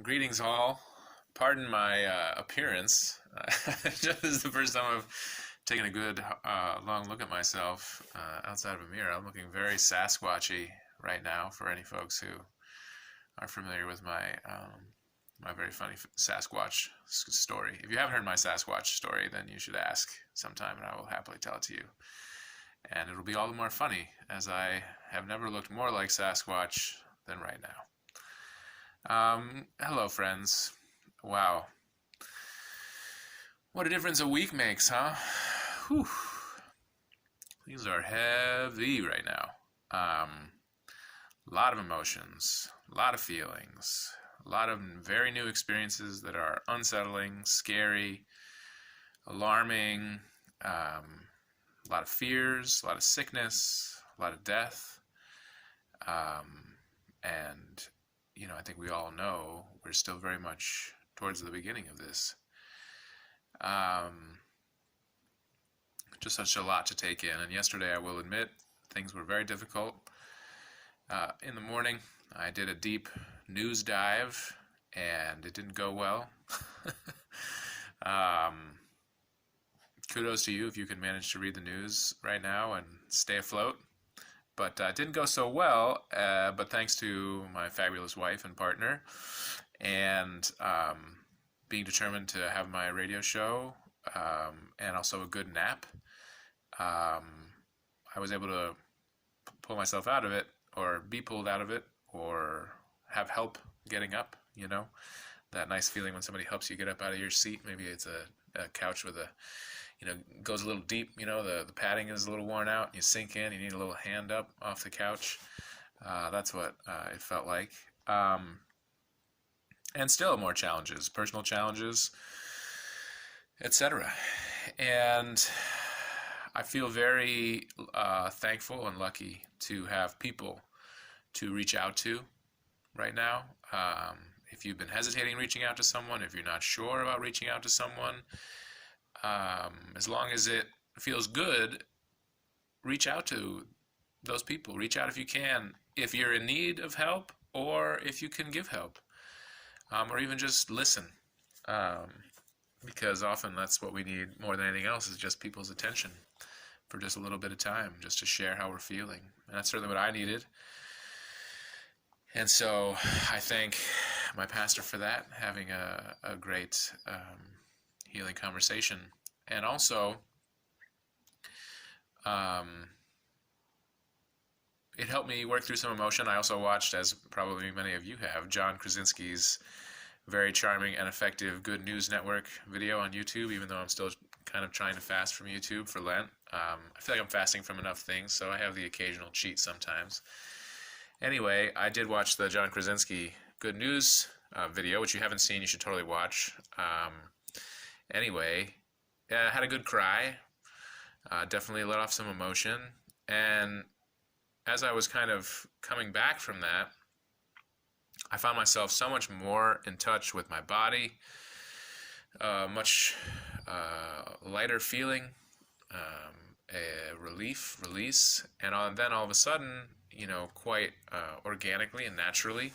Greetings all. Pardon my appearance. This is the first time I've taken a good long look at myself outside of a mirror. I'm looking very Sasquatchy right now for any folks who are familiar with my very funny Sasquatch story. If you haven't heard my Sasquatch story, then you should ask sometime and I will happily tell it to you. And it'll be all the more funny as I have never looked more like Sasquatch than right now. Hello, friends. Wow. What a difference a week makes, huh? Whew. These are heavy right now. A lot of emotions, a lot of feelings, a lot of very new experiences that are unsettling, scary, alarming, a lot of fears, a lot of sickness, a lot of death, and I think we all know we're still very much towards the beginning of this. Just such a lot to take in. And yesterday, I will admit, things were very difficult. In the morning, I did a deep news dive, and it didn't go well. Kudos to you if you can manage to read the news right now and stay afloat. But it didn't go so well, but thanks to my fabulous wife and partner, and being determined to have my radio show, and also a good nap, I was able to pull myself out of it, or be pulled out of it, or have help getting up, that nice feeling when somebody helps you get up out of your seat. Maybe it's a couch with goes a little deep, the padding is a little worn out, you sink in, you need a little hand up off the couch. That's what it felt like. And still more challenges, personal challenges, etc. And I feel very thankful and lucky to have people to reach out to right now. If you've been hesitating reaching out to someone, if you're not sure about reaching out to someone, as long as it feels good, reach out to those people. Reach out if you can, if you're in need of help, or if you can give help, or even just listen, because often that's what we need more than anything else, is just people's attention for just a little bit of time, just to share how we're feeling. And that's certainly what I needed. And so I thank my pastor for that, having a great healing conversation. And also, it helped me work through some emotion. I also watched, as probably many of you have, John Krasinski's very charming and effective Good News Network video on YouTube, even though I'm still kind of trying to fast from YouTube for Lent. I feel like I'm fasting from enough things, so I have the occasional cheat sometimes. Anyway, I did watch the John Krasinski Good News video, which you haven't seen, you should totally watch. Anyway, I had a good cry, definitely let off some emotion, and as I was kind of coming back from that, I found myself so much more in touch with my body, much lighter feeling, a release, and then all of a sudden, quite organically and naturally,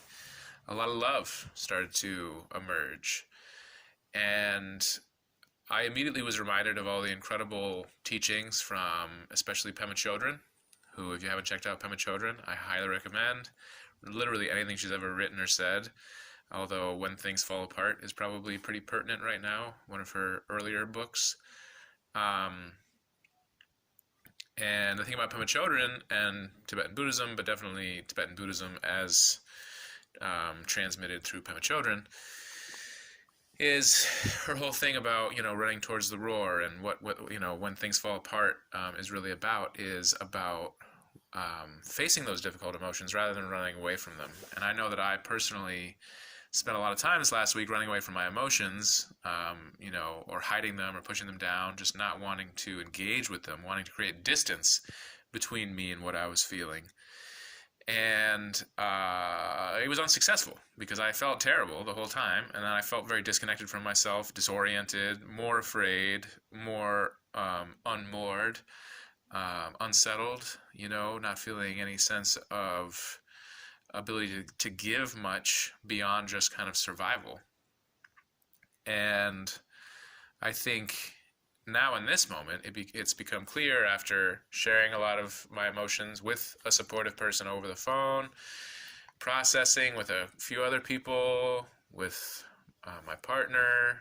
a lot of love started to emerge. And I immediately was reminded of all the incredible teachings from especially Pema Chodron, who, if you haven't checked out Pema Chodron, I highly recommend. Literally anything she's ever written or said, although When Things Fall Apart is probably pretty pertinent right now, one of her earlier books. And the thing about Pema Chodron and Tibetan Buddhism, but definitely Tibetan Buddhism as transmitted through Pema Chodron, is her whole thing about running towards the roar, and what When Things Fall Apart is really about, facing those difficult emotions rather than running away from them. And I know that I personally spent a lot of time this last week running away from my emotions, or hiding them or pushing them down, just not wanting to engage with them, wanting to create distance between me and what I was feeling. And it was unsuccessful because I felt terrible the whole time, and then I felt very disconnected from myself, disoriented, more afraid, more unmoored, unsettled, not feeling any sense of ability to give much beyond just kind of survival. And I think now in this moment, it's become clear after sharing a lot of my emotions with a supportive person over the phone, processing with a few other people, with my partner,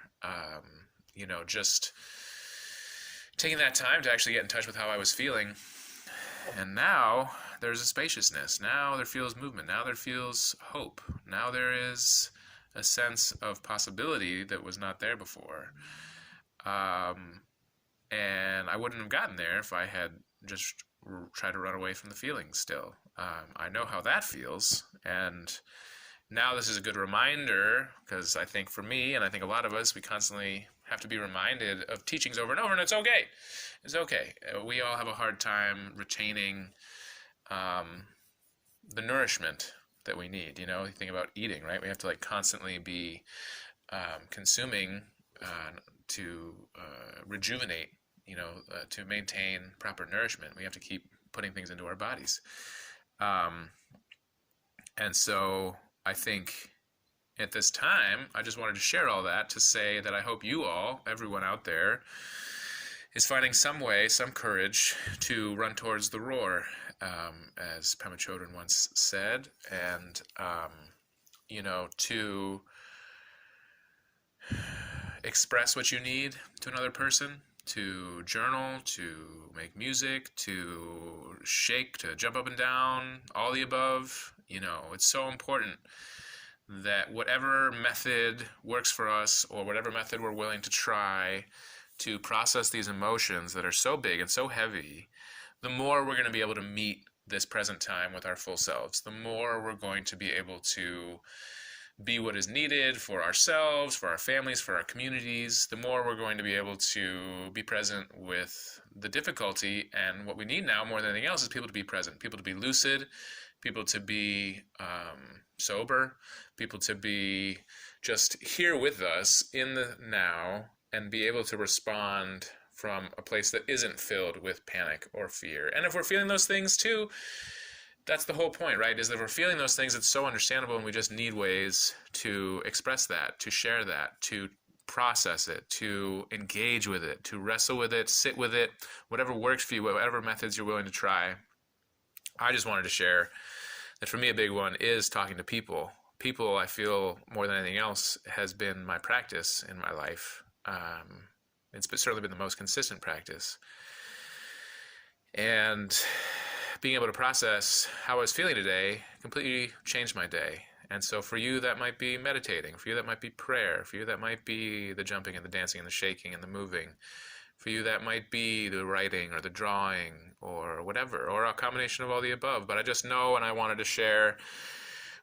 just taking that time to actually get in touch with how I was feeling. And now there's a spaciousness. Now there feels movement. Now there feels hope. Now there is a sense of possibility that was not there before. And I wouldn't have gotten there if I had just tried to run away from the feelings still. I know how that feels. And now this is a good reminder, because I think for me, and I think a lot of us, we constantly have to be reminded of teachings over and over, and it's okay. It's okay. We all have a hard time retaining the nourishment that we need. You think about eating, right? We have to constantly be consuming to rejuvenate, to maintain proper nourishment. We have to keep putting things into our bodies. And so I think at this time, I just wanted to share all that to say that I hope you all, everyone out there, is finding some way, some courage to run towards the roar, as Pema Chodron once said, and, to express what you need to another person, to journal, to make music, to shake, to jump up and down, all the above. It's so important that whatever method works for us, or whatever method we're willing to try to process these emotions that are so big and so heavy, the more we're going to be able to meet this present time with our full selves, the more we're going to be able to be what is needed for ourselves, for our families, for our communities, the more we're going to be able to be present with the difficulty. And what we need now more than anything else is people to be present, people to be lucid, people to be sober, people to be just here with us in the now and be able to respond from a place that isn't filled with panic or fear. And if we're feeling those things too, that's the whole point, right? Is that we're feeling those things, it's so understandable, and we just need ways to express that, to share that, to process it, to engage with it, to wrestle with it, sit with it, whatever works for you, whatever methods you're willing to try. I just wanted to share that for me, a big one is talking to people. People, I feel, more than anything else, has been my practice in my life. It's certainly been the most consistent practice. And being able to process how I was feeling today completely changed my day. And so for you, that might be meditating. For you, that might be prayer. For you, that might be the jumping and the dancing and the shaking and the moving. For you, that might be the writing or the drawing or whatever, or a combination of all the above. But I just know, and I wanted to share,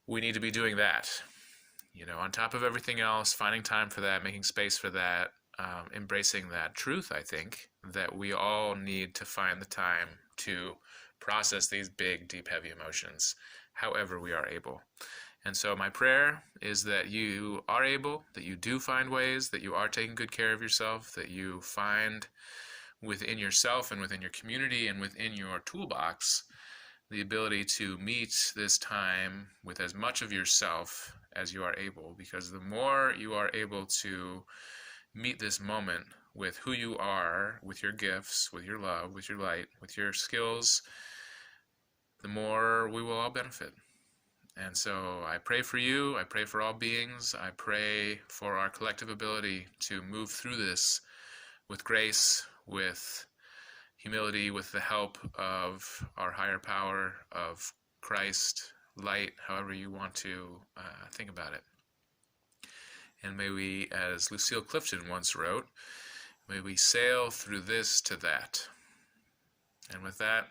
we need to be doing that. On top of everything else, finding time for that, making space for that, embracing that truth, I think, that we all need to find the time to process these big, deep, heavy emotions, however we are able. And so my prayer is that you are able, that you do find ways, that you are taking good care of yourself, that you find within yourself and within your community and within your toolbox the ability to meet this time with as much of yourself as you are able, because the more you are able to meet this moment with who you are, with your gifts, with your love, with your light, with your skills, the more we will all benefit. And so I pray for you, I pray for all beings, I pray for our collective ability to move through this with grace, with humility, with the help of our higher power, of Christ, light, however you want to think about it. And may we, as Lucille Clifton once wrote, may we sail through this to that. And with that,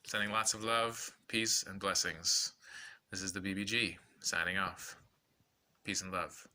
sending lots of love, peace, and blessings. This is the BBG, signing off. Peace and love.